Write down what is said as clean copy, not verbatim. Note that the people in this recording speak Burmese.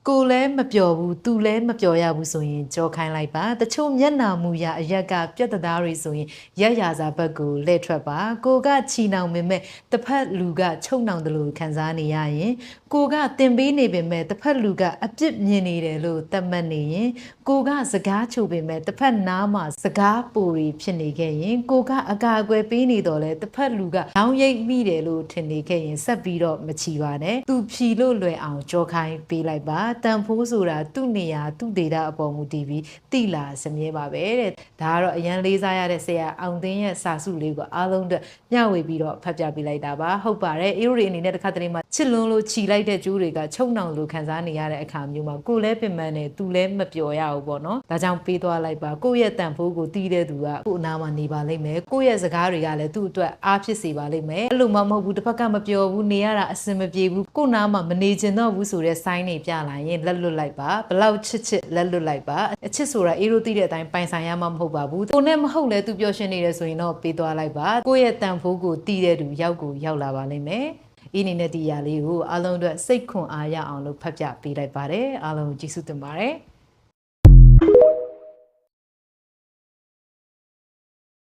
ကိုလည်းမပျော်ဘူးသူလည်းမပျော်ရဘူးဆိုရင်ကြောခိုင်းလိုက်ပါတချို့မျက်နှာမူရအရက်ကပြတ်သားတွေဆိုရင်ရက်ရာစာဘက်ကိုလှည့်ထွက်ပါကိုကချီနှောင်ပေမဲ့တစ်ဖက်လူကချုံနှောင်တယ်လို့ခံစားနေရရင်ကိုကတင်ပေးနေပေမဲ့တစ်ဖက်လူကအပြစ်မြင်နေတယ်လို့သတ်မှတ်နေရင်ကိုကစကားချိုပေမဲ့တစ်ဖက်နားမှာစကားပူရီဖြစ်နေခဲ့ရင်ကိုကအကာအကွယ်ပေးနေတော့လဲတစ်ဖက်လူကလောင်းရိပ်မိတယ်လို့ထင်နေခဲ့ရင်ဆက်ပြီးတော့မချီပါနဲ့သူဖြီလို့လွယ်အောင်ကြောခိုင်းပေးလိုက်ပါတန်ဖိုးဆိုတာသူ့နေရာသူ့ဒေတာအပေါ်မူတည်ပြီးတိလာစမြဲပါပဲတဲ့ဒါကတော့အရန်လေးစားရတဲ့ဆရာအောင်သိန်းရဲ့စာစုလေးကိုအားလုံးအတွက်မျှဝေပြီးတော့ဖတ်ပြပေးလိုက်တာပါဟုတ်ပါတယ်အေးရီအနေနဲ့တစ်ခါတလေမှချစ်လွန်းလို့ခြီလိုက်တဲ့ကျိုးတွေကချုံနှောင်လို့ခံစားနေရတဲ့အခါမျိုးမှာကိုလည်းပင်ပန်းနေသူလည်းမပျော်ရဘူးပေါ့နော်ဒါကြောင့်ပေးသွားလိုက်ပါကိုယ့်ရဲ့တန်ဖိုးကိုတီးတဲ့သူကကို့အနာမှာနေပါလိမ့်မယ်ကိုယ့်ရဲ့စကားတွေကလည်းသူ့အတွက်အားဖြစ်စေပါလိမ့်မယ်အဲ့လိုမှမဟုတ်ဘူးတစ်ဖက်ကမပျော်ဘူးနေရတာအဆင်မပြေဘူးကို့နာမှာမနေချင်တော့ဘူးဆိုတဲ့ sign တွေပြလာရင်လက်လွတ်လိုက်ပါဘလောက်ချစ်လက်လွတ်လိုက်ပါအချစ်ဆိုတာအေးလို့သိတဲ့အတိုင်းပိုင်ဆိုင်ရမှာမဟုတ်ပါဘူးကိုနဲ့မဟုတ်လဲသူပျော်ရွှင်နေတယ်ဆိုရင်တော့ပေးသွားလိုက်ပါကိုယ့်ရဲ့တန်ဖိုးကိုတီးတဲ့သူရောက်လာပါလိမ့်မယ်အင်းနေတဲ့ဒီຢာလေးကိုအားလုံးအတွက်စိတ်ခွန်အားရအောင်လို့ဖတ်ပြပေးလိုက်ပါတယ်အားလုံးကျေးဇူးတင်ပါတယ်